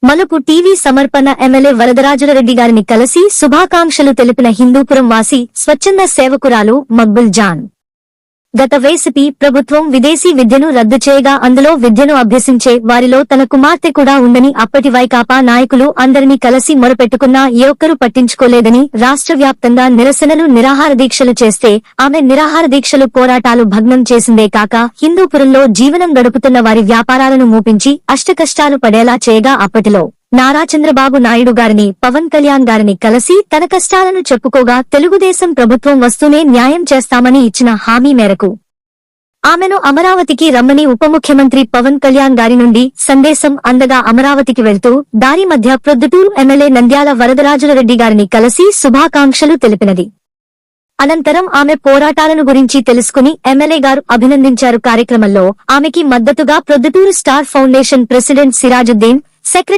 మలుపు టీవీ సమర్పణ ఎమ్మెల్యే వరదరాజులరెడ్డి గారిని కలిసి శుభాకాంక్షలు తెలిపిన హిందూపురం వాసి స్వచ్ఛంద సేవకురాలు మక్బుల్ జాన్. గత వైసీపీ ప్రభుత్వం విదేశీ విద్యను రద్దు చేయగా అందులో విద్యను అభ్యసించే వారిలో తన కుమార్తె కూడా ఉందని అప్పటి వైకాపా నాయకులు అందరినీ కలిసి మొరపెట్టుకున్నా ఏ ఒక్కరూ పట్టించుకోలేదని రాష్ట్ర వ్యాప్తంగా నిరసనలు నిరాహార దీక్షలు చేస్తే ఆమె నిరాహార దీక్షలు పోరాటాలు భగ్నం చేసిందే కాక హిందూపురంలో జీవనం గడుపుతున్న వారి వ్యాపారాలను మూపించి అష్టకష్టాలు పడేలా చేయగా అప్పటిలో నారా చంద్రబాబు నాయుడు గారిని పవన్ కళ్యాణ్ గారిని కలిసి తన కష్టాలను చెప్పుకోగా తెలుగుదేశం ప్రభుత్వం వస్తూనే న్యాయం చేస్తామని ఇచ్చిన హామీ మేరకు ఆమెను అమరావతికి రమ్మని ఉప ముఖ్యమంత్రి పవన్ కళ్యాణ్ గారి నుండి సందేశం అందగా అమరావతికి వెళ్తూ దారి మధ్య ప్రొద్దుటూరు ఎమ్మెల్యే నంద్యాల వరదరాజులరెడ్డి గారిని కలిసి శుభాకాంక్షలు తెలిపినది. అనంతరం ఆమె పోరాటాలను గురించి తెలుసుకుని ఎమ్మెల్యే గారు అభినందించారు. కార్యక్రమంలో ఆమెకి మద్దతుగా Proddatur star foundation president Sirajuddin, secretary